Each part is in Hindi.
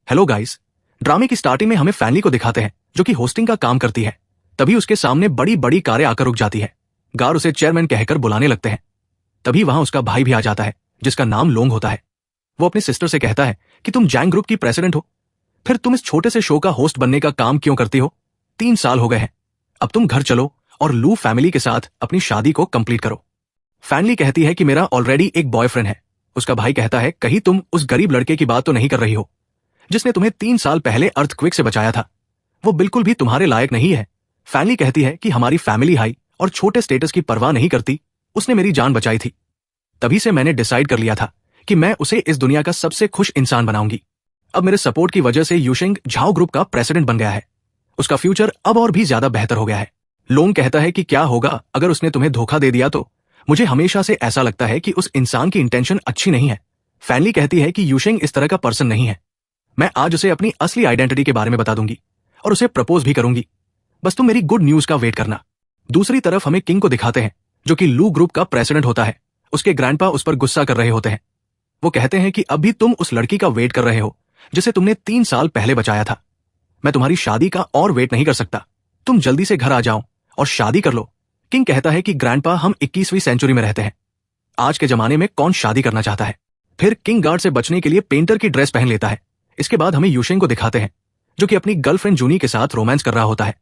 Hello guys. ड्रामे की स्टार्टिंग में हमें फैनली को दिखाते हैं जो कि होस्टिंग का काम करती है। तभी उसके सामने बड़ी बड़ी कारें आकर रुक जाती है। गार्ड उसे चेयरमैन कहकर बुलाने लगते हैं। तभी वहां उसका भाई भी आ जाता है जिसका नाम लोंग होता है। वो अपनी सिस्टर से कहता है कि तुम जैंग ग्रुप की प्रेसिडेंट हो, फिर तुम इस छोटे से शो का होस्ट बनने का काम क्यों करती हो? 3 साल हो गए हैं, अब तुम घर चलो और लू फैमिली के साथ अपनी शादी को कंप्लीट करो। फैनली कहती है कि मेरा ऑलरेडी एक बॉयफ्रेंड है। उसका भाई कहता है कहीं तुम उस गरीब लड़के की बात तो नहीं कर रही हो जिसने तुम्हें 3 साल पहले अर्थक्वेक से बचाया था? वो बिल्कुल भी तुम्हारे लायक नहीं है। फैनली कहती है कि हमारी फैमिली हाई और छोटे स्टेटस की परवाह नहीं करती, उसने मेरी जान बचाई थी। तभी से मैंने डिसाइड कर लिया था कि मैं उसे इस दुनिया का सबसे खुश इंसान बनाऊंगी। अब मेरे सपोर्ट की वजह से यूशिंग झाओ ग्रुप का प्रेसिडेंट बन गया है। उसका फ्यूचर अब और भी ज्यादा बेहतर हो गया है। लोंग कहता है कि क्या होगा अगर उसने तुम्हें धोखा दे दिया तो? मुझे हमेशा से ऐसा लगता है कि उस इंसान की इंटेंशन अच्छी नहीं है। फैनली कहती है कि यूशिंग इस तरह का पर्सन नहीं है। मैं आज उसे अपनी असली आइडेंटिटी के बारे में बता दूंगी और उसे प्रपोज भी करूंगी। बस तुम मेरी गुड न्यूज का वेट करना। दूसरी तरफ हमें किंग को दिखाते हैं जो कि लू ग्रुप का प्रेसिडेंट होता है। उसके ग्रैंडपा उस पर गुस्सा कर रहे होते हैं। वो कहते हैं कि अब भी तुम उस लड़की का वेट कर रहे हो जिसे तुमने 3 साल पहले बचाया था। मैं तुम्हारी शादी का और वेट नहीं कर सकता, तुम जल्दी से घर आ जाओ और शादी कर लो। किंग कहता है कि ग्रैंडपा हम 21वीं सेंचुरी में रहते हैं, आज के जमाने में कौन शादी करना चाहता है? फिर किंग गार्ड से बचने के लिए पेंटर की ड्रेस पहन लेता है। इसके बाद हमें यूशिंग को दिखाते हैं जो कि अपनी गर्लफ्रेंड जूनी के साथ रोमांस कर रहा होता है।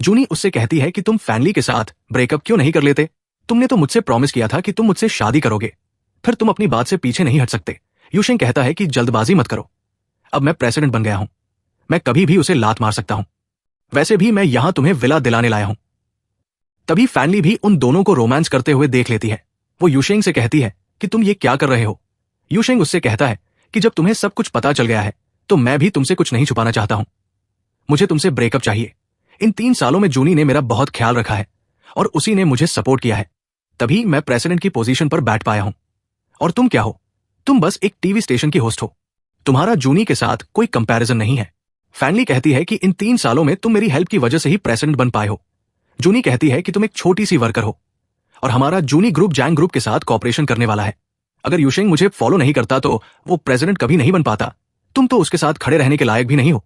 जूनी उससे कहती है कि तुम फैनली के साथ ब्रेकअप क्यों नहीं कर लेते? तुमने तो मुझसे प्रॉमिस किया था कि तुम मुझसे शादी करोगे, फिर तुम अपनी बात से पीछे नहीं हट सकते। यूशिंग कहता है कि जल्दबाजी मत करो, अब मैं प्रेसिडेंट बन गया हूं, मैं कभी भी उसे लात मार सकता हूं। वैसे भी मैं यहां तुम्हें विला दिलाने लाया हूं। तभी फैनली भी उन दोनों को रोमांस करते हुए देख लेती है। वो यूशिंग से कहती है कि तुम ये क्या कर रहे हो? यूशिंग उससे कहता है कि जब तुम्हें सब कुछ पता चल गया है तो मैं भी तुमसे कुछ नहीं छुपाना चाहता हूं। मुझे तुमसे ब्रेकअप चाहिए। इन 3 सालों में जूनी ने मेरा बहुत ख्याल रखा है और उसी ने मुझे सपोर्ट किया है, तभी मैं प्रेसिडेंट की पोजीशन पर बैठ पाया हूं। और तुम क्या हो? तुम बस एक टीवी स्टेशन की होस्ट हो। तुम्हारा जूनी के साथ कोई कंपैरिजन नहीं है। फैनली कहती है कि इन 3 सालों में तुम मेरी हेल्प की वजह से ही प्रेसिडेंट बन पाए हो। जूनी कहती है कि तुम एक छोटी सी वर्कर हो और हमारा जूनी ग्रुप जैंग ग्रुप के साथ कॉपरेशन करने वाला है। अगर यूशिंग मुझे फॉलो नहीं करता तो वो प्रेसिडेंट कभी नहीं बन पाता। तुम तो उसके साथ खड़े रहने के लायक भी नहीं हो।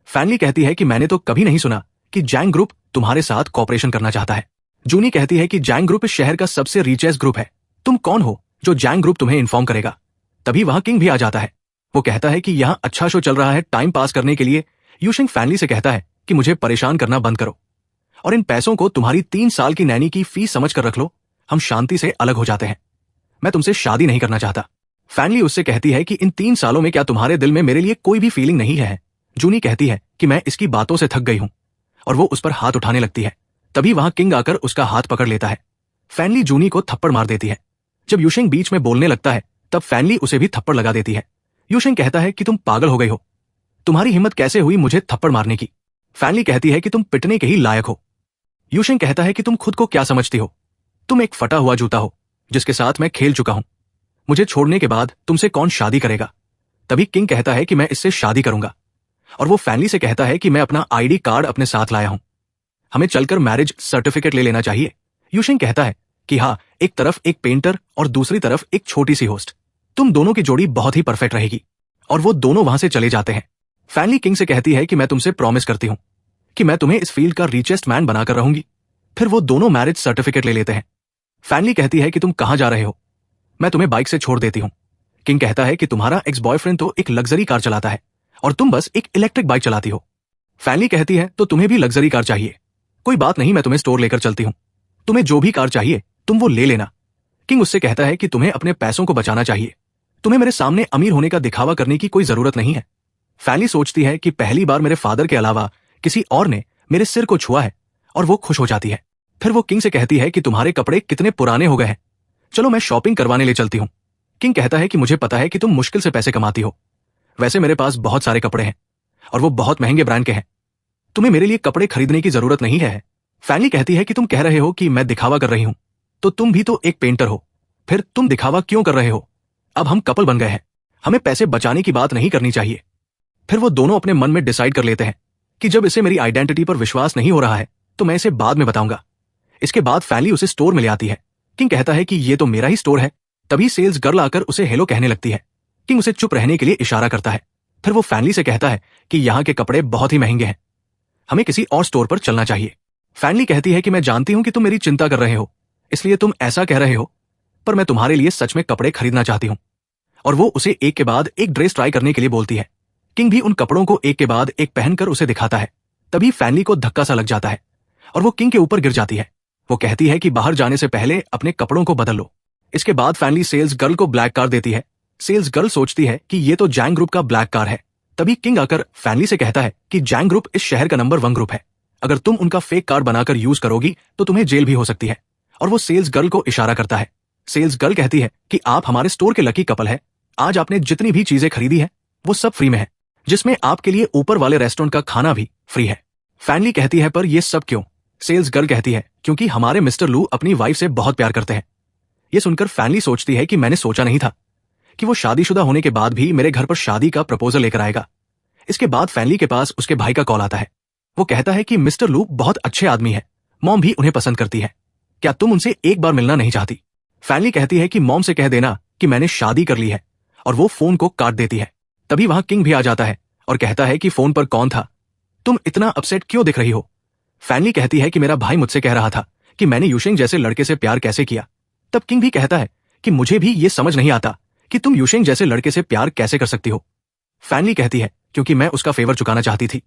फैनली कहती है कि मैंने तो कभी नहीं सुना कि जैंग ग्रुप तुम्हारे साथ कॉपरेशन करना चाहता है। जूनी कहती है कि जैंग ग्रुप इस शहर का सबसे रिचेस्ट ग्रुप है, तुम कौन हो जो जैंग ग्रुप तुम्हें इन्फॉर्म करेगा? तभी वहां किंग भी आ जाता है। वो कहता है कि यहाँ अच्छा शो चल रहा है, टाइम पास करने के लिए। यूशिंग फैनली से कहता है कि मुझे परेशान करना बंद करो और इन पैसों को तुम्हारी 3 साल की नैनी की फीस समझ कर रख लो, हम शांति से अलग हो जाते हैं। मैं तुमसे शादी नहीं करना चाहता। फैनली उससे कहती है कि इन 3 सालों में क्या तुम्हारे दिल में मेरे लिए कोई भी फीलिंग नहीं है? जूनी कहती है कि मैं इसकी बातों से थक गई हूं और वो उस पर हाथ उठाने लगती है। तभी वहां किंग आकर उसका हाथ पकड़ लेता है। फैनली जूनी को थप्पड़ मार देती है। जब यूशिंग बीच में बोलने लगता है तब फैनली उसे भी थप्पड़ लगा देती है। यूशिंग कहता है कि तुम पागल हो गई हो, तुम्हारी हिम्मत कैसे हुई मुझे थप्पड़ मारने की? फैनली कहती है कि तुम पिटने के ही लायक हो। यूशिंग कहता है कि तुम खुद को क्या समझती हो? तुम एक फटा हुआ जूता हो जिसके साथ मैं खेल चुका हूं। मुझे छोड़ने के बाद तुमसे कौन शादी करेगा? तभी किंग कहता है कि मैं इससे शादी करूंगा और वो फैनली से कहता है कि मैं अपना आईडी कार्ड अपने साथ लाया हूं, हमें चलकर मैरिज सर्टिफिकेट ले लेना चाहिए। यूशिंग कहता है कि हाँ, एक तरफ एक पेंटर और दूसरी तरफ एक छोटी सी होस्ट, तुम दोनों की जोड़ी बहुत ही परफेक्ट रहेगी। और वो दोनों वहां से चले जाते हैं। फैनली किंग से कहती है कि मैं तुमसे प्रॉमिस करती हूं कि मैं तुम्हें इस फील्ड का रिचेस्ट मैन बनाकर रहूंगी। फिर वो दोनों मैरिज सर्टिफिकेट ले लेते हैं। फैनली कहती है कि तुम कहां जा रहे हो? मैं तुम्हें बाइक से छोड़ देती हूं। किंग कहता है कि तुम्हारा एक्स बॉयफ्रेंड तो एक लग्जरी कार चलाता है और तुम बस एक इलेक्ट्रिक बाइक चलाती हो। फैनली कहती है तो तुम्हें भी लग्जरी कार चाहिए? कोई बात नहीं, मैं तुम्हें स्टोर लेकर चलती हूं, तुम्हें जो भी कार चाहिए तुम वो ले लेना। किंग उससे कहता है कि तुम्हें अपने पैसों को बचाना चाहिए, तुम्हें मेरे सामने अमीर होने का दिखावा करने की कोई जरूरत नहीं है। फैनली सोचती है कि पहली बार मेरे फादर के अलावा किसी और ने मेरे सिर को छुआ है और वो खुश हो जाती है। फिर वो किंग से कहती है कि तुम्हारे कपड़े कितने पुराने हो गए हैं, चलो मैं शॉपिंग करवाने ले चलती हूं। किंग कहता है कि मुझे पता है कि तुम मुश्किल से पैसे कमाती हो, वैसे मेरे पास बहुत सारे कपड़े हैं और वो बहुत महंगे ब्रांड के हैं, तुम्हें मेरे लिए कपड़े खरीदने की जरूरत नहीं है। फैनली कहती है कि तुम कह रहे हो कि मैं दिखावा कर रही हूं, तो तुम भी तो एक पेंटर हो, फिर तुम दिखावा क्यों कर रहे हो? अब हम कपल बन गए हैं, हमें पैसे बचाने की बात नहीं करनी चाहिए। फिर वो दोनों अपने मन में डिसाइड कर लेते हैं कि जब इसे मेरी आइडेंटिटी पर विश्वास नहीं हो रहा है तो मैं इसे बाद में बताऊंगा। इसके बाद फैनली उसे स्टोर में ले आती है। किंग कहता है कि ये तो मेरा ही स्टोर है। तभी सेल्स गर्ल आकर उसे हेलो कहने लगती है। किंग उसे चुप रहने के लिए इशारा करता है। फिर वो फैनली से कहता है कि यहाँ के कपड़े बहुत ही महंगे हैं, हमें किसी और स्टोर पर चलना चाहिए। फैनली कहती है कि मैं जानती हूं कि तुम मेरी चिंता कर रहे हो, इसलिए तुम ऐसा कह रहे हो, पर मैं तुम्हारे लिए सच में कपड़े खरीदना चाहती हूं। और वो उसे एक के बाद एक ड्रेस ट्राई करने के लिए बोलती है। किंग भी उन कपड़ों को एक के बाद एक पहनकर उसे दिखाता है। तभी फैनली को धक्का सा लग जाता है और वो किंग के ऊपर गिर जाती है। वो कहती है कि बाहर जाने से पहले अपने कपड़ों को बदल लो। इसके बाद फैनली सेल्स गर्ल को ब्लैक कार देती है। सेल्स गर्ल सोचती है कि ये तो जैंग ग्रुप का ब्लैक कार है। तभी किंग आकर फैनली से कहता है कि जैंग ग्रुप इस शहर का नंबर 1 ग्रुप है, अगर तुम उनका फेक कार्ड बनाकर यूज करोगी तो तुम्हें जेल भी हो सकती है। और वो सेल्स गर्ल को इशारा करता है। सेल्स गर्ल कहती है कि आप हमारे स्टोर के लकी कपल है, आज आपने जितनी भी चीजें खरीदी है वो सब फ्री में है, जिसमें आपके लिए ऊपर वाले रेस्टोरेंट का खाना भी फ्री है। फैनली कहती है पर ये सब क्यों? सेल्स गर्ल कहती है क्योंकि हमारे मिस्टर लू अपनी वाइफ से बहुत प्यार करते हैं। ये सुनकर फैनली सोचती है कि मैंने सोचा नहीं था कि वो शादीशुदा होने के बाद भी मेरे घर पर शादी का प्रपोजल लेकर आएगा। इसके बाद फैनली के पास उसके भाई का कॉल आता है। वो कहता है कि मिस्टर लू बहुत अच्छे आदमी है, मॉम भी उन्हें पसंद करती है, क्या तुम उनसे एक बार मिलना नहीं चाहती? फैनली कहती है कि मॉम से कह देना कि मैंने शादी कर ली है, और वो फोन को काट देती है। तभी वहां किंग भी आ जाता है और कहता है कि फोन पर कौन था, तुम इतना अपसेट क्यों दिख रही हो? फैनली कहती है कि मेरा भाई मुझसे कह रहा था कि मैंने यूशेंग जैसे लड़के से प्यार कैसे किया। तब किंग भी कहता है कि मुझे भी ये समझ नहीं आता कि तुम यूशेंग जैसे लड़के से प्यार कैसे कर सकती हो। फैनली कहती है क्योंकि मैं उसका फेवर चुकाना चाहती थी।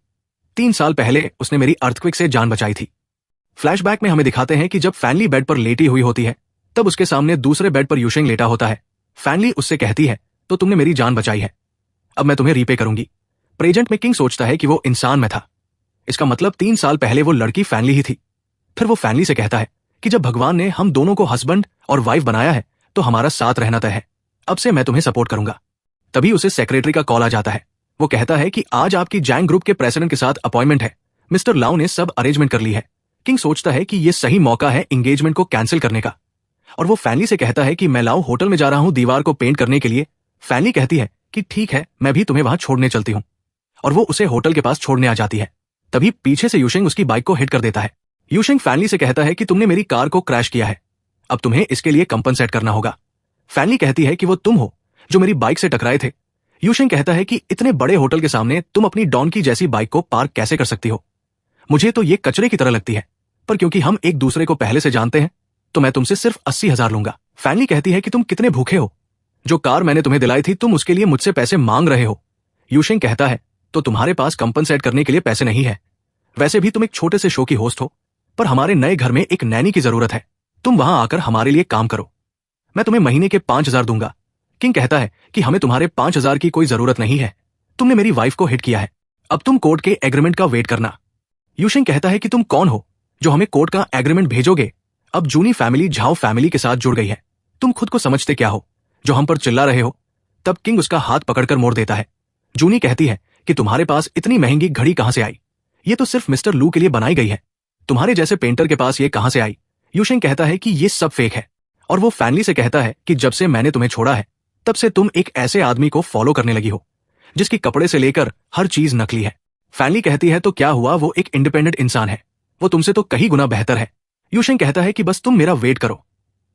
3 साल पहले उसने मेरी अर्थक्वेक से जान बचाई थी। फ्लैशबैक में हमें दिखाते हैं कि जब फैनली बेड पर लेटी हुई होती है तब उसके सामने दूसरे बेड पर यूशेंग लेटा होता है। फैनली उससे कहती है तो तुमने मेरी जान बचाई है, अब मैं तुम्हें रीपे करूंगी। प्रेजेंट में किंग सोचता है कि वो इंसान में था, इसका मतलब 3 साल पहले वो लड़की फैनली ही थी। फिर वो फैनली से कहता है कि जब भगवान ने हम दोनों को हस्बैंड और वाइफ बनाया है तो हमारा साथ रहना तय है, अब से मैं तुम्हें सपोर्ट करूंगा। तभी उसे सेक्रेटरी का कॉल आ जाता है। वो कहता है कि आज आपकी जैंग ग्रुप के प्रेसिडेंट के साथ अपॉइंटमेंट है, मिस्टर लाउ ने सब अरेंजमेंट कर ली है। किंग सोचता है कि ये सही मौका है एंगेजमेंट को कैंसिल करने का, और वो फैनली से कहता है कि मैं लाउ होटल में जा रहा हूं दीवार को पेंट करने के लिए। फैनली कहती है कि ठीक है, मैं भी तुम्हें वहां छोड़ने चलती हूं, और वो उसे होटल के पास छोड़ने आ जाती है। तभी पीछे से यूशेंग उसकी बाइक को हिट कर देता है। यूशेंग फैनली से कहता है कि तुमने मेरी कार को क्रैश किया है, अब तुम्हें इसके लिए कंपनसेट करना होगा। फैनली कहती है कि वो तुम हो जो मेरी बाइक से टकराए थे। यूशेंग कहता है कि इतने बड़े होटल के सामने तुम अपनी डॉन की जैसी बाइक को पार्क कैसे कर सकती हो? मुझे तो ये कचरे की तरह लगती है, पर क्योंकि हम एक दूसरे को पहले से जानते हैं तो मैं तुमसे सिर्फ 80,000 लूंगा। फैनली कहती है कि तुम कितने भूखे हो, जो कार मैंने तुम्हें दिलाई थी तुम उसके लिए मुझसे पैसे मांग रहे हो। यूशेंग कहता है तो तुम्हारे पास कंपनसेट करने के लिए पैसे नहीं है, वैसे भी तुम एक छोटे से शो की होस्ट हो, पर हमारे नए घर में एक नैनी की जरूरत है, तुम वहां आकर हमारे लिए काम करो, मैं तुम्हें महीने के 5,000 दूंगा। किंग कहता है कि हमें तुम्हारे 5,000 की कोई जरूरत नहीं है, तुमने मेरी वाइफ को हिट किया है, अब तुम कोर्ट के एग्रीमेंट का वेट करना। यूशेंग कहता है कि तुम कौन हो जो हमें कोर्ट का एग्रीमेंट भेजोगे? अब जूनी फैमिली झाओ फैमिली के साथ जुड़ गई है, तुम खुद को समझते क्या हो जो हम पर चिल्ला रहे हो? तब किंग उसका हाथ पकड़कर मोड़ देता है। जूनी कहती है कि तुम्हारे पास इतनी महंगी घड़ी कहां से आई, ये तो सिर्फ मिस्टर लू के लिए बनाई गई है, तुम्हारे जैसे पेंटर के पास ये कहां से आई? यूशेंग कहता है कि ये सब फेक है, और वो फैनली से कहता है कि जब से मैंने तुम्हें छोड़ा है तब से तुम एक ऐसे आदमी को फॉलो करने लगी हो जिसकी कपड़े से लेकर हर चीज नकली है। फैनली कहती है तो क्या हुआ, वो एक इंडिपेंडेंट इंसान है, वो तुमसे तो कहीं गुना बेहतर है। यूशेंग कहता है कि बस तुम मेरा वेट करो,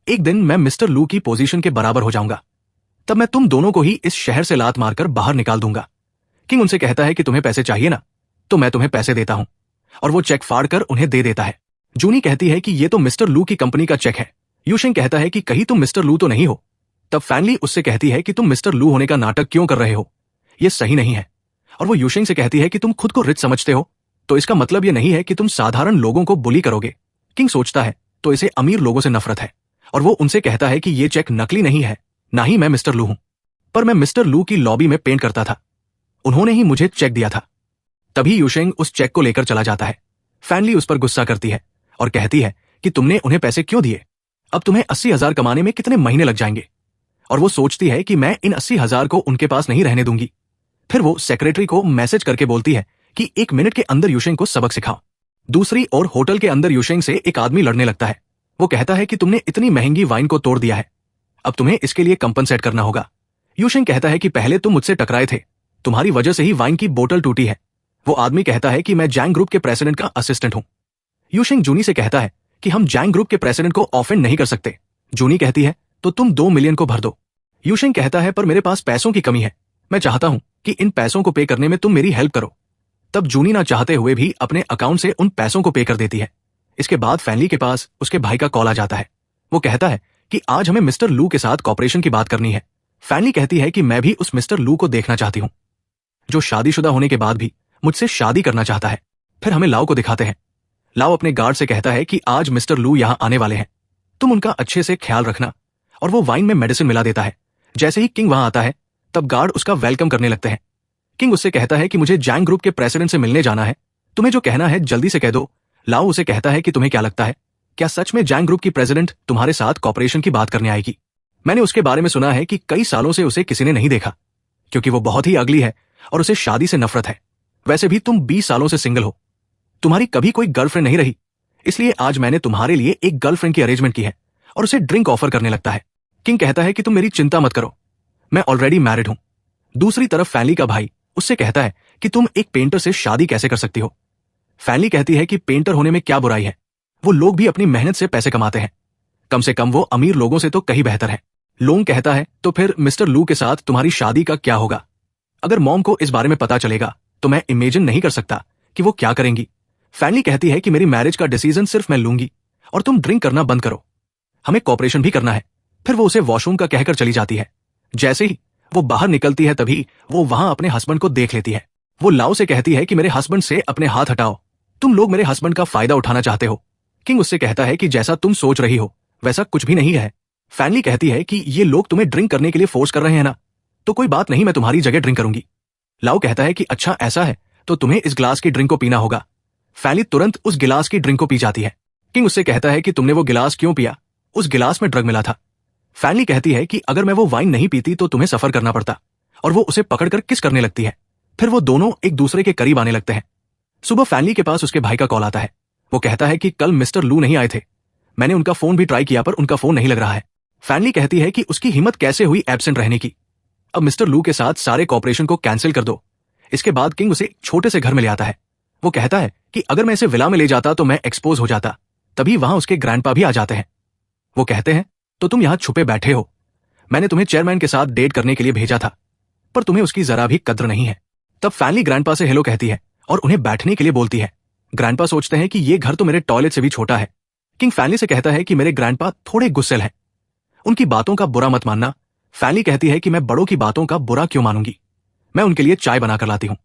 एक दिन मैं मिस्टर लू की पोजीशन के बराबर हो जाऊंगा, तब मैं तुम दोनों को ही इस शहर से लात मारकर बाहर निकाल दूंगा। किंग उनसे कहता है कि तुम्हें पैसे चाहिए ना, तो मैं तुम्हें पैसे देता हूं, और वो चेक फाड़ कर उन्हें दे देता है। जूनी कहती है कि ये तो मिस्टर लू की कंपनी का चेक है। यूशेंग कहता है कि कहीं तुम मिस्टर लू तो नहीं हो? तब फैनली उससे कहती है कि तुम मिस्टर लू होने का नाटक क्यों कर रहे हो, ये सही नहीं है। और वो यूशेंग से कहती है कि तुम खुद को रिच समझते हो, तो इसका मतलब ये नहीं है कि तुम साधारण लोगों को बुली करोगे। किंग सोचता है तो इसे अमीर लोगों से नफरत है, और वो उनसे कहता है कि ये चेक नकली नहीं है, ना ही मैं मिस्टर लू हूं, पर मैं मिस्टर लू की लॉबी में पेंट करता था, उन्होंने ही मुझे चेक दिया था। तभी यूशेंग उस चेक को लेकर चला जाता है। फैनली उस पर गुस्सा करती है और कहती है कि तुमने उन्हें पैसे क्यों दिए, अब तुम्हें 80,000 कमाने में कितने महीने लग जाएंगे? और वो सोचती है कि मैं इन 80,000 को उनके पास नहीं रहने दूंगी। फिर वो सेक्रेटरी को मैसेज करके बोलती है कि 1 मिनट के अंदर यूशेंग को सबक सिखाओ। दूसरी ओर होटल के अंदर यूशेंग से एक आदमी लड़ने लगता है। वो कहता है कि तुमने इतनी महंगी वाइन को तोड़ दिया है, अब तुम्हें इसके लिए कंपनसेट करना होगा। यूशेंग कहता है कि पहले तुम मुझसे टकराए थे, तुम्हारी वजह से ही वाइन की बोतल टूटी है। वो आदमी कहता है कि मैं जैंग ग्रुप के प्रेसिडेंट का असिस्टेंट हूं। यूशेंग जूनी से कहता है कि हम जैंग ग्रुप के प्रेसिडेंट को ऑफेंड नहीं कर सकते। जूनी कहती है तो तुम 2 मिलियन को भर दो। यूशेंग कहता है पर मेरे पास पैसों की कमी है, मैं चाहता हूं कि इन पैसों को पे करने में तुम मेरी हेल्प करो। तब जूनी ना चाहते हुए भी अपने अकाउंट से उन पैसों को पे कर देती है। इसके बाद फैनली के पास उसके भाई का कॉल आ जाता है। वो कहता है कि आज हमें मिस्टर लू के साथ कॉपरेशन की बात करनी है। फैनली कहती है कि मैं भी उस मिस्टर लू को देखना चाहती हूं, जो शादीशुदा होने के बाद भी मुझसे शादी करना चाहता है। फिर हमें लाओ को दिखाते हैं। लाओ अपने गार्ड से कहता है कि आज मिस्टर लू यहां आने वाले हैं, तुम उनका अच्छे से ख्याल रखना। और वो वाइन में मेडिसिन मिला देता है। जैसे ही किंग वहां आता है तब गार्ड उसका वेलकम करने लगते हैं। किंग उससे कहता है कि मुझे जैंग ग्रुप के प्रेसिडेंट से मिलने जाना है, तुम्हें जो कहना है जल्दी से कह दो। लाओ उसे कहता है कि तुम्हें क्या लगता है, क्या सच में जैंग ग्रुप की प्रेसिडेंट तुम्हारे साथ कॉपरेशन की बात करने आएगी? मैंने उसके बारे में सुना है कि कई सालों से उसे किसी ने नहीं देखा, क्योंकि वो बहुत ही अगली है और उसे शादी से नफरत है। वैसे भी तुम 20 सालों से सिंगल हो, तुम्हारी कभी कोई गर्लफ्रेंड नहीं रही, इसलिए आज मैंने तुम्हारे लिए एक गर्लफ्रेंड की अरेंजमेंट की है। और उसे ड्रिंक ऑफर करने लगता है। किंग कहता है कि तुम मेरी चिंता मत करो, मैं ऑलरेडी मैरिड हूं। दूसरी तरफ फैनली का भाई उससे कहता है कि तुम एक पेंटर से शादी कैसे कर सकती हो? फैनली कहती है कि पेंटर होने में क्या बुराई है, वो लोग भी अपनी मेहनत से पैसे कमाते हैं, कम से कम वो अमीर लोगों से तो कहीं बेहतर है। लोंग कहता है तो फिर मिस्टर लू के साथ तुम्हारी शादी का क्या होगा? अगर मॉम को इस बारे में पता चलेगा तो मैं इमेजिन नहीं कर सकता कि वो क्या करेंगी। फैनली कहती है कि मेरी मैरिज का डिसीजन सिर्फ मैं लूंगी और तुम ड्रिंक करना बंद करो, हमें कॉपरेशन भी करना है। फिर वो उसे वॉशरूम का कहकर चली जाती है। जैसे ही वो बाहर निकलती है तभी वो वहां अपने हस्बैंड को देख लेती है। वो लाओ से कहती है कि मेरे हस्बैंड से अपने हाथ हटाओ, तुम लोग मेरे हस्बैंड का फायदा उठाना चाहते हो। किंग उससे कहता है कि जैसा तुम सोच रही हो वैसा कुछ भी नहीं है। फैनली कहती है कि ये लोग तुम्हें ड्रिंक करने के लिए फोर्स कर रहे हैं ना, तो कोई बात नहीं, मैं तुम्हारी जगह ड्रिंक करूंगी। लाओ कहता है कि अच्छा ऐसा है तो तुम्हें इस गिलास की ड्रिंक को पीना होगा। फैनली तुरंत उस गिलास की ड्रिंक को पी जाती है। किंग उससे कहता है कि तुमने वो गिलास क्यों पिया, उस गिलास में ड्रग मिला था। फैनली कहती है कि अगर मैं वो वाइन नहीं पीती तो तुम्हें सफर करना पड़ता, और वो उसे पकड़कर किस करने लगती है। फिर वो दोनों एक दूसरे के करीब आने लगते हैं। सुबह फैनली के पास उसके भाई का कॉल आता है। वो कहता है कि कल मिस्टर लू नहीं आए थे, मैंने उनका फोन भी ट्राई किया पर उनका फोन नहीं लग रहा है। फैनली कहती है कि उसकी हिम्मत कैसे हुई एब्सेंट रहने की, अब मिस्टर लू के साथ सारे कॉपरेशन को कैंसिल कर दो। इसके बाद किंग उसे छोटे से घर में ले आता है। वो कहता है कि अगर मैं इसे विला में ले जाता तो मैं एक्सपोज हो जाता। तभी वहां उसके ग्रैंडपा भी आ जाते हैं। वो कहते हैं तो तुम यहां छुपे बैठे हो, मैंने तुम्हें चेयरमैन के साथ डेट करने के लिए भेजा था, पर तुम्हें उसकी जरा भी कद्र नहीं है। तब फैनली ग्रैंडपा से हेलो कहती है और उन्हें बैठने के लिए बोलती है। ग्रैंडपा सोचते हैं कि ये घर तो मेरे टॉयलेट से भी छोटा है। किंग फैनली से कहता है कि मेरे ग्रैंडपा थोड़े गुस्सेल हैं, उनकी बातों का बुरा मत मानना। फैनली कहती है कि मैं बड़ों की बातों का बुरा क्यों मानूंगी, मैं उनके लिए चाय बनाकर लाती हूं।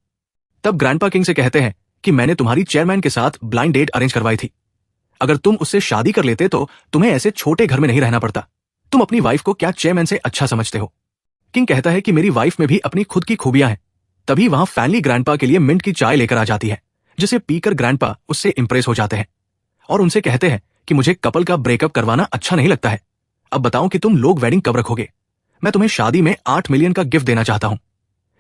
तब ग्रैंडपा किंग से कहते हैं कि मैंने तुम्हारी चेयरमैन के साथ ब्लाइंड डेट अरेंज करवाई थी, अगर तुम उससे शादी कर लेते तो तुम्हें ऐसे छोटे घर में नहीं रहना पड़ता। तुम अपनी वाइफ को क्या चेयरमैन से अच्छा समझते हो? किंग कहता है कि मेरी वाइफ में भी अपनी खुद की खूबियां हैं। तभी वहां फैनली ग्रैंडपा के लिए मिंट की चाय लेकर आ जाती है, जिसे पीकर ग्रैंडपा उससे इंप्रेस हो जाते हैं और उनसे कहते हैं कि मुझे कपल का ब्रेकअप करवाना अच्छा नहीं लगता है, अब बताओ कि तुम लोग वेडिंग कब रखोगे, मैं तुम्हें शादी में 8 मिलियन का गिफ्ट देना चाहता हूं।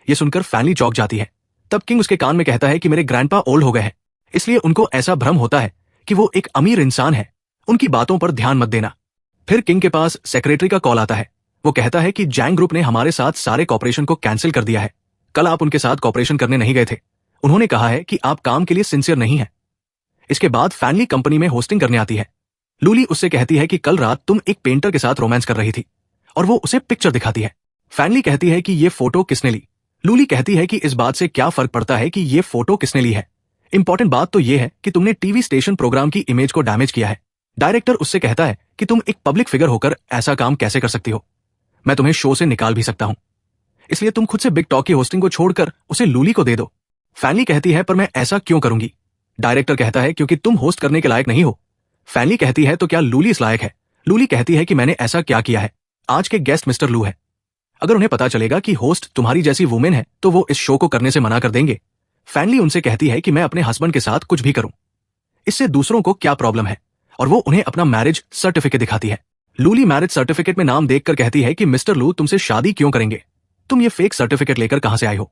यह सुनकर फैनली चौंक जाती है। तब किंग उसके कान में कहता है कि मेरे ग्रैंडपा ओल्ड हो गए हैं, इसलिए उनको ऐसा भ्रम होता है कि वो एक अमीर इंसान है, उनकी बातों पर ध्यान मत देना। फिर किंग के पास सेक्रेटरी का कॉल आता है। वो कहता है कि जैंग ग्रुप ने हमारे साथ सारे कॉपरेशन को कैंसिल कर दिया है, कल आप उनके साथ कॉपरेशन करने नहीं गए थे, उन्होंने कहा है कि आप काम के लिए सिंसियर नहीं है। इसके बाद फैनली कंपनी में होस्टिंग करने आती है। लूली उससे कहती है कि कल रात तुम एक पेंटर के साथ रोमांस कर रही थी, और वो उसे पिक्चर दिखाती है। फैनली कहती है कि ये फोटो किसने ली। लूली कहती है कि इस बात से क्या फर्क पड़ता है कि ये फोटो किसने ली है, इंपॉर्टेंट बात तो ये है कि तुमने टीवी स्टेशन प्रोग्राम की इमेज को डैमेज किया है। डायरेक्टर उससे कहता है कि तुम एक पब्लिक फिगर होकर ऐसा काम कैसे कर सकती हो, मैं तुम्हें शो से निकाल भी सकता हूं, इसलिए तुम खुद से बिग टॉक की होस्टिंग को छोड़कर उसे लूली को दे दो। फैनली कहती है पर मैं ऐसा क्यों करूंगी। डायरेक्टर कहता है क्योंकि तुम होस्ट करने के लायक नहीं हो। फैनली कहती है तो क्या लूली इस लायक है। लूली कहती है कि मैंने ऐसा क्या किया है, आज के गेस्ट मिस्टर लू है, अगर उन्हें पता चलेगा कि होस्ट तुम्हारी जैसी वुमेन है तो वो इस शो को करने से मना कर देंगे। फैनली उनसे कहती है कि मैं अपने हस्बैंड के साथ कुछ भी करूं, इससे दूसरों को क्या प्रॉब्लम है, और वो उन्हें अपना मैरिज सर्टिफिकेट दिखाती है। लूली मैरिज सर्टिफिकेट में नाम देखकर कहती है कि मिस्टर लू तुमसे शादी क्यों करेंगे, तुम ये फेक सर्टिफिकेट लेकर कहां से आए हो।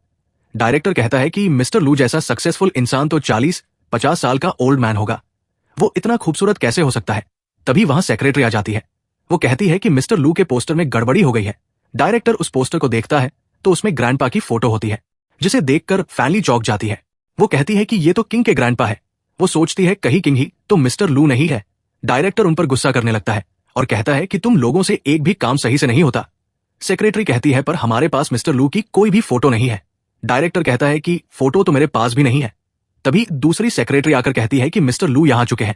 डायरेक्टर कहता है कि मिस्टर लू जैसा सक्सेसफुल इंसान तो 40-50 साल का ओल्ड मैन होगा, वो इतना खूबसूरत कैसे हो सकता है। तभी वहां सेक्रेटरी आ जाती है। वो कहती है कि मिस्टर लू के पोस्टर में गड़बड़ी हो गई है। डायरेक्टर उस पोस्टर को देखता है तो उसमें ग्रैंडपा की फोटो होती है, जिसे देखकर फैनली चौंक जाती है। वो कहती है कि ये तो किंग के ग्रैंडपा है। वो सोचती है कहीं किंग ही तो मिस्टर लू नहीं है। डायरेक्टर उन पर गुस्सा करने लगता है और कहता है कि तुम लोगों से एक भी काम सही से नहीं होता, सेक्रेटरी कहती है पर हमारे पास मिस्टर लू की कोई भी फोटो नहीं है। डायरेक्टर कहता है कि फोटो तो मेरे पास भी नहीं है। तभी दूसरी सेक्रेटरी आकर कहती है कि मिस्टर लू यहाँ चुके हैं।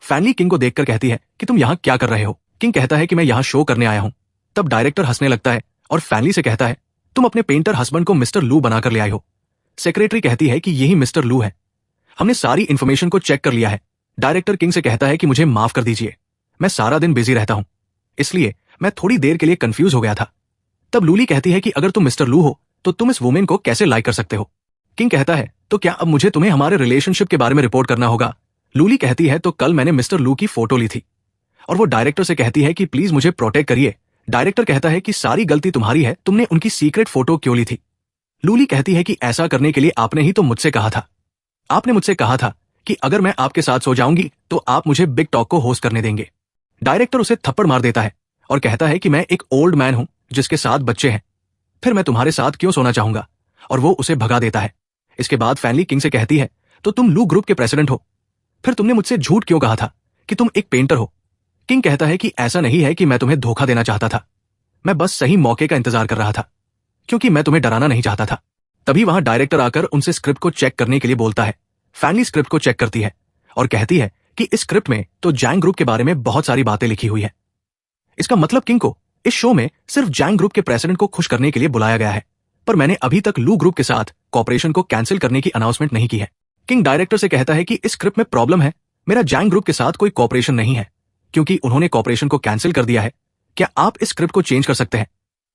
फैनली किंग को देखकर कहती है कि तुम यहाँ क्या कर रहे हो। किंग कहता है कि मैं यहाँ शो करने आया हूँ। तब डायरेक्टर हंसने लगता है और फैनली से कहता है तुम अपने पेंटर हस्बैंड को मिस्टर लू बनाकर ले आए हो। सेक्रेटरी कहती है कि यही मिस्टर लू है, हमने सारी इंफॉर्मेशन को चेक कर लिया है। डायरेक्टर किंग से कहता है कि मुझे माफ कर दीजिए, मैं सारा दिन बिजी रहता हूं, इसलिए मैं थोड़ी देर के लिए कंफ्यूज हो गया था। तब लूली कहती है कि अगर तुम मिस्टर लू हो तो तुम इस वुमेन को कैसे लाइक कर सकते हो। किंग कहता है तो क्या अब मुझे तुम्हें हमारे रिलेशनशिप के बारे में रिपोर्ट करना होगा। लूली कहती है तो कल मैंने मिस्टर लू की फोटो ली थी। और वो डायरेक्टर से कहती है कि प्लीज मुझे प्रोटेक्ट करिए। डायरेक्टर कहता है कि सारी गलती तुम्हारी है, तुमने उनकी सीक्रेट फोटो क्यों ली थी। लूली कहती है कि ऐसा करने के लिए आपने ही तो मुझसे कहा था। आपने मुझसे कहा था कि अगर मैं आपके साथ सो जाऊंगी तो आप मुझे बिग टॉक को होस्ट करने देंगे। डायरेक्टर उसे थप्पड़ मार देता है और कहता है कि मैं एक ओल्ड मैन हूं जिसके साथ बच्चे हैं, फिर मैं तुम्हारे साथ क्यों सोना चाहूंगा, और वो उसे भगा देता है। इसके बाद फैनली किंग से कहती है तो तुम लू ग्रुप के प्रेसिडेंट हो, फिर तुमने मुझसे झूठ क्यों कहा था कि तुम एक पेंटर हो। किंग कहता है कि ऐसा नहीं है कि मैं तुम्हें धोखा देना चाहता था, मैं बस सही मौके का इंतजार कर रहा था, क्योंकि मैं तुम्हें डराना नहीं चाहता था। तभी वहां डायरेक्टर आकर उनसे स्क्रिप्ट को चेक करने के लिए बोलता है। फैनली स्क्रिप्ट को चेक करती है और कहती है कि इस स्क्रिप्ट में तो जैंग ग्रुप के बारे में बहुत सारी बातें लिखी हुई है। इसका मतलब किंग को इस शो में सिर्फ जैंग ग्रुप के प्रेसिडेंट को खुश करने के लिए बुलाया गया है, पर मैंने अभी तक लू ग्रुप के साथ कॉपरेशन को कैंसिल करने की अनाउंसमेंट नहीं की है। किंग डायरेक्टर से कहता है कि इस स्क्रिप्ट में प्रॉब्लम है, मेरा जैंग ग्रुप के साथ कोई कॉपरेशन नहीं है, क्योंकि उन्होंने कॉपरेशन को कैंसिल कर दिया है। क्या आप इस स्क्रिप्ट को चेंज कर सकते हैं।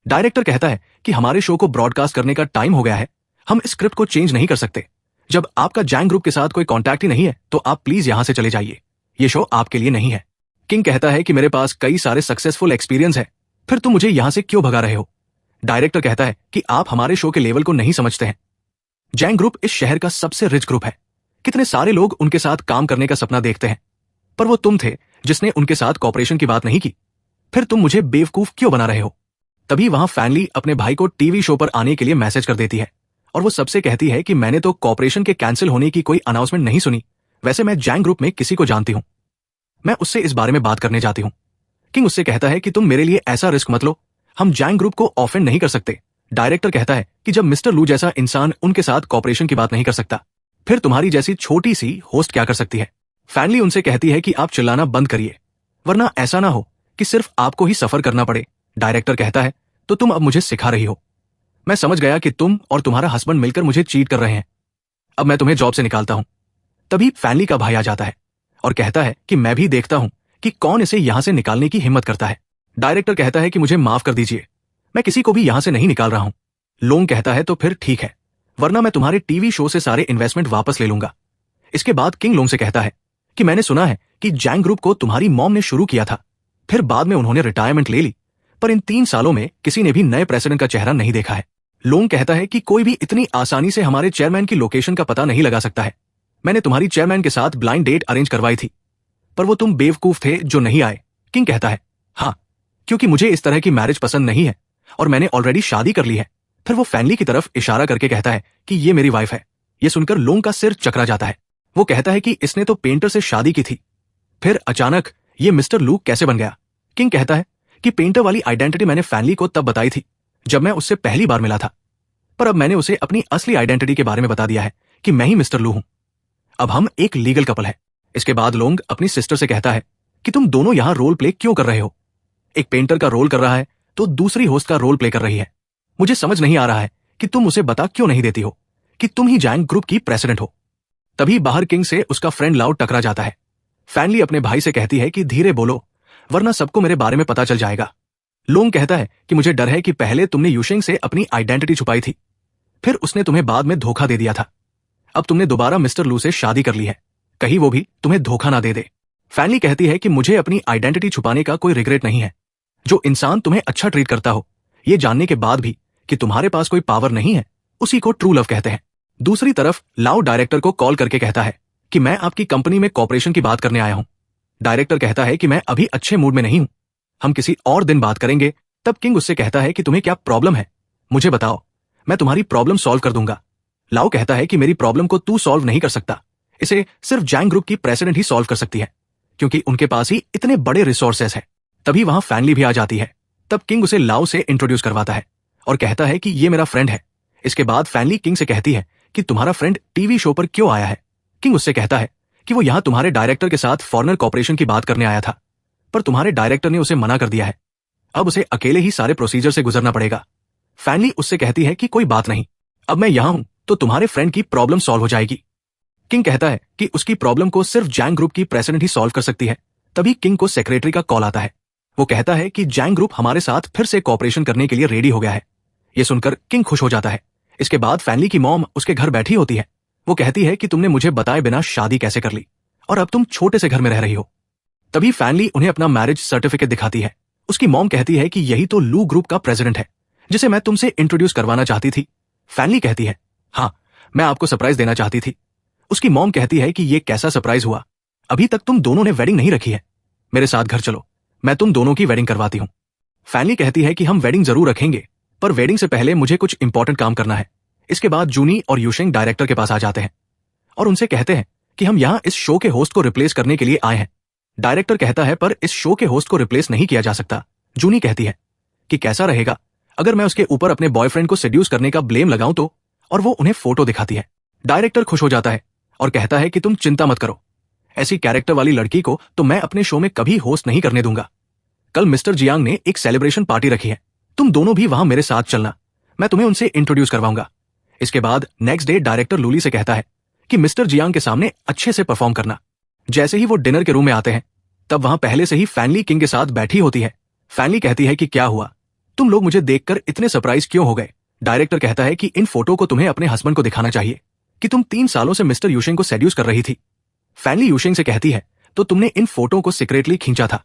डायरेक्टर कहता है कि हमारे शो को ब्रॉडकास्ट करने का टाइम हो गया है, हम इस स्क्रिप्ट को चेंज नहीं कर सकते। जब आपका जैंग ग्रुप के साथ कोई कॉन्टैक्ट ही नहीं है तो आप प्लीज यहां से चले जाइए, ये शो आपके लिए नहीं है। किंग कहता है कि मेरे पास कई सारे सक्सेसफुल एक्सपीरियंस है, फिर तुम मुझे यहां से क्यों भगा रहे हो। डायरेक्टर कहता है कि आप हमारे शो के लेवल को नहीं समझते हैं। जैंग ग्रुप इस शहर का सबसे रिच ग्रुप है, कितने सारे लोग उनके साथ काम करने का सपना देखते हैं, पर वो तुम थे जिसने उनके साथ कॉपरेशन की बात नहीं की, फिर तुम मुझे बेवकूफ क्यों बना रहे हो। तभी वहां फैनली अपने भाई को टीवी शो पर आने के लिए मैसेज कर देती है और वो सबसे कहती है कि मैंने तो कॉपरेशन के कैंसिल होने की कोई अनाउंसमेंट नहीं सुनी, वैसे मैं जैंग ग्रुप में किसी को जानती हूं, मैं उससे इस बारे में बात करने जाती हूं। किंग उससे कहता है कि तुम मेरे लिए ऐसा रिस्क मत लो, हम जैंग ग्रुप को ऑफेंड नहीं कर सकते। डायरेक्टर कहता है कि जब मिस्टर लू जैसा इंसान उनके साथ कॉपरेशन की बात नहीं कर सकता, फिर तुम्हारी जैसी छोटी सी होस्ट क्या कर सकती है। फैनली उनसे कहती है कि आप चिल्लाना बंद करिए, वरना ऐसा ना हो कि सिर्फ आपको ही सफर करना पड़े। डायरेक्टर कहता है तो तुम अब मुझे सिखा रही हो, मैं समझ गया कि तुम और तुम्हारा हस्बैंड मिलकर मुझे चीट कर रहे हैं, अब मैं तुम्हें जॉब से निकालता हूं। तभी फैनली का भाई आ जाता है और कहता है कि मैं भी देखता हूं कि कौन इसे यहां से निकालने की हिम्मत करता है। डायरेक्टर कहता है कि मुझे माफ कर दीजिए, मैं किसी को भी यहां से नहीं निकाल रहा हूं। लोंग कहता है तो फिर ठीक है, वरना मैं तुम्हारे टीवी शो से सारे इन्वेस्टमेंट वापस ले लूंगा। इसके बाद किंग लोंग से कहता है कि मैंने सुना है कि जैंग ग्रुप को तुम्हारी मॉम ने शुरू किया था, फिर बाद में उन्होंने रिटायरमेंट ले ली, पर इन 3 सालों में किसी ने भी नए प्रेसिडेंट का चेहरा नहीं देखा है। लोंग कहता है कि कोई भी इतनी आसानी से हमारे चेयरमैन की लोकेशन का पता नहीं लगा सकता है, मैंने तुम्हारी चेयरमैन के साथ ब्लाइंड डेट अरेंज करवाई थी, पर वो तुम बेवकूफ थे जो नहीं आए। किंग कहता है हाँ, क्योंकि मुझे इस तरह की मैरिज पसंद नहीं है और मैंने ऑलरेडी शादी कर ली है। फिर वो फैनली की तरफ इशारा करके कहता है कि ये मेरी वाइफ है। ये सुनकर लोंग का सिर चकरा जाता है, वो कहता है कि इसने तो पेंटर से शादी की थी, फिर अचानक ये मिस्टर लू कैसे बन गया। किंग कहता है कि पेंटर वाली आइडेंटिटी मैंने फैनली को तब बताई थी जब मैं उससे पहली बार मिला था, पर अब मैंने उसे अपनी असली आइडेंटिटी के बारे में बता दिया है कि मैं ही मिस्टर लू हूं, अब हम एक लीगल कपल है। इसके बाद लोंग अपनी सिस्टर से कहता है कि तुम दोनों यहां रोल प्ले क्यों कर रहे हो, एक पेंटर का रोल कर रहा है तो दूसरी होस्ट का रोल प्ले कर रही है, मुझे समझ नहीं आ रहा है कि तुम उसे बता क्यों नहीं देती हो कि तुम ही जैंग ग्रुप की प्रेसिडेंट हो। तभी बाहर किंग से उसका फ्रेंड लाउ टकरा जाता है। फैनली अपने भाई से कहती है कि धीरे बोलो, वरना सबको मेरे बारे में पता चल जाएगा। लोंग कहता है कि मुझे डर है कि पहले तुमने यूशिंग से अपनी आइडेंटिटी छुपाई थी, फिर उसने तुम्हें बाद में धोखा दे दिया था, अब तुमने दोबारा मिस्टर लू से शादी कर ली है, कहीं वो भी तुम्हें धोखा ना दे दे। फैनली कहती है कि मुझे अपनी आइडेंटिटी छुपाने का कोई रिग्रेट नहीं है, जो इंसान तुम्हें अच्छा ट्रीट करता हो, ये जानने के बाद भी कि तुम्हारे पास कोई पावर नहीं है, उसी को ट्रू लव कहते हैं। दूसरी तरफ लाउ डायरेक्टर को कॉल करके कहता है कि मैं आपकी कंपनी में कॉपरेशन की बात करने आया हूं। डायरेक्टर कहता है कि मैं अभी अच्छे मूड में नहीं हूं, हम किसी और दिन बात करेंगे। तब किंग उससे कहता है कि तुम्हें क्या प्रॉब्लम है, मुझे बताओ, मैं तुम्हारी प्रॉब्लम सॉल्व कर दूंगा। लाउ कहता है कि मेरी प्रॉब्लम को तू सॉल्व नहीं कर सकता, इसे सिर्फ जैंग ग्रुप की प्रेसिडेंट ही सॉल्व कर सकती है, क्योंकि उनके पास ही इतने बड़े रिसोर्सेस है। तभी वहां फैनली भी आ जाती है। तब किंग उसे लाओ से इंट्रोड्यूस करवाता है और कहता है कि ये मेरा फ्रेंड है। इसके बाद फैनली किंग से कहती है कि तुम्हारा फ्रेंड टीवी शो पर क्यों आया है। किंग उससे कहता है कि वो यहां तुम्हारे डायरेक्टर के साथ फॉरेनर कॉर्पोरेशन की बात करने आया था, पर तुम्हारे डायरेक्टर ने उसे मना कर दिया है। अब उसे अकेले ही सारे प्रोसीजर से गुजरना पड़ेगा। फैनली उससे कहती है कि कोई बात नहीं, अब मैं यहां हूं तो तुम्हारे फ्रेंड की प्रॉब्लम सॉल्व हो जाएगी। किंग कहता है कि उसकी प्रॉब्लम को सिर्फ जैंग ग्रुप की प्रेसिडेंट ही सॉल्व कर सकती है। तभी किंग को सेक्रेटरी का कॉल आता है। वो कहता है कि जैंग ग्रुप हमारे साथ फिर से कॉपरेशन करने के लिए रेडी हो गया है। ये सुनकर किंग खुश हो जाता है। इसके बाद फैनली की मॉम उसके घर बैठी होती है। वो कहती है कि तुमने मुझे बताए बिना शादी कैसे कर ली और अब तुम छोटे से घर में रह रही हो। तभी फैनली उन्हें अपना मैरिज सर्टिफिकेट दिखाती है। उसकी मॉम कहती है कि यही तो लू ग्रुप का प्रेसिडेंट है जिसे मैं तुमसे इंट्रोड्यूस करवाना चाहती थी। फैनली कहती है, हाँ, मैं आपको सरप्राइज देना चाहती थी। उसकी मॉम कहती है कि ये कैसा सरप्राइज हुआ, अभी तक तुम दोनों ने वेडिंग नहीं रखी है। मेरे साथ घर चलो, मैं तुम दोनों की वेडिंग करवाती हूं। फैनली कहती है कि हम वेडिंग जरूर रखेंगे, पर वेडिंग से पहले मुझे कुछ इंपॉर्टेंट काम करना है। इसके बाद जूनी और यूशेंग डायरेक्टर के पास आ जाते हैं और उनसे कहते हैं कि हम यहां इस शो के होस्ट को रिप्लेस करने के लिए आए हैं। डायरेक्टर कहता है पर इस शो के होस्ट को रिप्लेस नहीं किया जा सकता। जूनी कहती है कि कैसा रहेगा अगर मैं उसके ऊपर अपने बॉयफ्रेंड को सेड्यूस करने का ब्लेम लगाऊं तो, और वो उन्हें फोटो दिखाती है। डायरेक्टर खुश हो जाता है और कहता है कि तुम चिंता मत करो, ऐसी कैरेक्टर वाली लड़की को तो मैं अपने शो में कभी होस्ट नहीं करने दूंगा। कल मिस्टर जियांग ने एक सेलिब्रेशन पार्टी रखी है, तुम दोनों भी वहां मेरे साथ चलना, मैं तुम्हें उनसे इंट्रोड्यूस करवाऊंगा। इसके बाद नेक्स्ट डे डायरेक्टर लूली से कहता है कि मिस्टर जियांग के सामने अच्छे से परफॉर्म करना। जैसे ही वो डिनर के रूम में आते हैं तब वहां पहले से ही फैनली किंग के साथ बैठी होती है। फैनली कहती है कि क्या हुआ, तुम लोग मुझे देखकर इतने सरप्राइज क्यों हो गए। डायरेक्टर कहता है कि इन फोटो को तुम्हें अपने हस्बैंड को दिखाना चाहिए कि तुम 3 सालों से मिस्टर यूशेंग को सेड्यूस कर रही थी। फैनली यूशेंग से कहती है तो तुमने इन फोटो को सीक्रेटली खींचा था।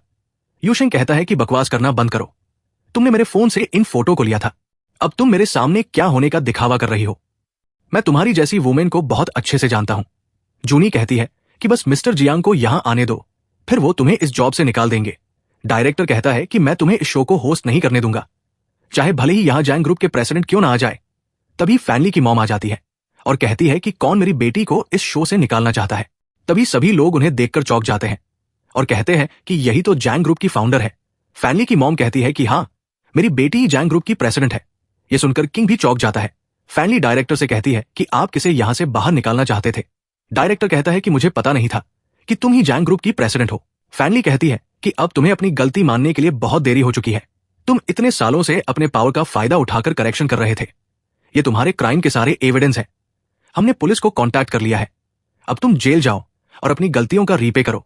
यूशेंग कहता है कि बकवास करना बंद करो, तुमने मेरे फोन से इन फोटो को लिया था, अब तुम मेरे सामने क्या होने का दिखावा कर रही हो। मैं तुम्हारी जैसी वुमेन को बहुत अच्छे से जानता हूं। जूनी कहती है कि बस मिस्टर जियांग को यहां आने दो, फिर वो तुम्हें इस जॉब से निकाल देंगे। डायरेक्टर कहता है कि मैं तुम्हें इस शो को होस्ट नहीं करने दूंगा, चाहे भले ही यहां जैंग ग्रुप के प्रेसिडेंट क्यों ना आ जाए। तभी फैनली की मॉम आ जाती है और कहती है कि कौन मेरी बेटी को इस शो से निकालना चाहता है। तभी सभी लोग उन्हें देखकर चौंक जाते हैं और कहते हैं कि यही तो जैंग ग्रुप की फाउंडर है। फैनली की मॉम कहती है कि हाँ, मेरी बेटी ही जैंग ग्रुप की प्रेसिडेंट है। यह सुनकर किंग भी चौंक जाता है। फैनली डायरेक्टर से कहती है कि आप किसे यहां से बाहर निकालना चाहते थे। डायरेक्टर कहता है कि मुझे पता नहीं था कि तुम ही जैंग ग्रुप की प्रेसिडेंट हो। फैनली कहती है कि अब तुम्हें अपनी गलती मानने के लिए बहुत देरी हो चुकी है। तुम इतने सालों से अपने पावर का फायदा उठाकर करेक्शन कर रहे थे। ये तुम्हारे क्राइम के सारे एविडेंस हैं। हमने पुलिस को कांटेक्ट कर लिया है। अब तुम जेल जाओ और अपनी गलतियों का रीपे करो।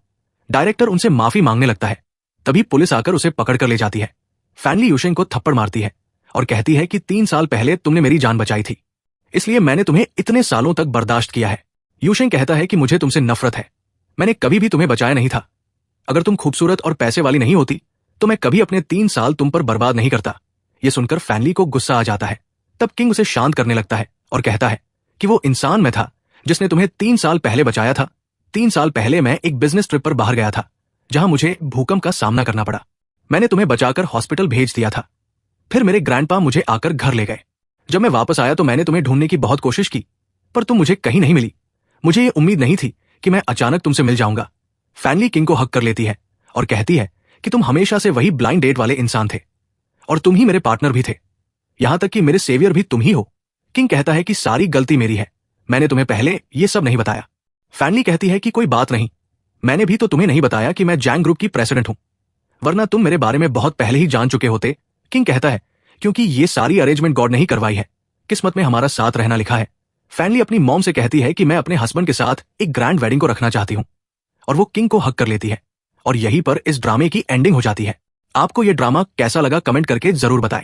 डायरेक्टर उनसे माफी मांगने लगता है। तभी पुलिस आकर उसे पकड़ कर ले जाती है। फैनली यूशेंग को थप्पड़ मारती है और कहती है कि 3 साल पहले तुमने मेरी जान बचाई थी, इसलिए मैंने तुम्हें इतने सालों तक बर्दाश्त किया है। यूशेंग कहता है कि मुझे तुमसे नफरत है, मैंने कभी भी तुम्हें बचाया नहीं था। अगर तुम खूबसूरत और पैसे वाली नहीं होती तो मैं कभी अपने 3 साल तुम पर बर्बाद नहीं करता। यह सुनकर फैनली को गुस्सा आ जाता है। तब किंग उसे शांत करने लगता है और कहता है कि वो इंसान मैं था जिसने तुम्हें 3 साल पहले बचाया था। 3 साल पहले मैं एक बिजनेस ट्रिप पर बाहर गया था जहां मुझे भूकंप का सामना करना पड़ा। मैंने तुम्हें बचाकर हॉस्पिटल भेज दिया था। फिर मेरे ग्रैंडपा मुझे आकर घर ले गए। जब मैं वापस आया तो मैंने तुम्हें ढूंढने की बहुत कोशिश की, पर तुम मुझे कहीं नहीं मिली। मुझे ये उम्मीद नहीं थी कि मैं अचानक तुमसे मिल जाऊंगा। फैनली किंग को हक कर लेती है और कहती है कि तुम हमेशा से वही ब्लाइंड डेट वाले इंसान थे और तुम ही मेरे पार्टनर भी थे, यहां तक कि मेरे सेवियर भी तुम ही हो। किंग कहता है कि सारी गलती मेरी है, मैंने तुम्हें पहले ये सब नहीं बताया। फैनली कहती है कि कोई बात नहीं, मैंने भी तो तुम्हें नहीं बताया कि मैं जैंग ग्रुप की प्रेसिडेंट हूं, वरना तुम मेरे बारे में बहुत पहले ही जान चुके होते। किंग कहता है क्योंकि ये सारी अरेंजमेंट गॉड ने ही करवाई है, किस्मत में हमारा साथ रहना लिखा है। फैनली अपनी मॉम से कहती है कि मैं अपने हस्बैंड के साथ एक ग्रैंड वेडिंग को रखना चाहती हूं और वो किंग को हक कर लेती है और यहीं पर इस ड्रामे की एंडिंग हो जाती है। आपको यह ड्रामा कैसा लगा कमेंट करके जरूर बताएं।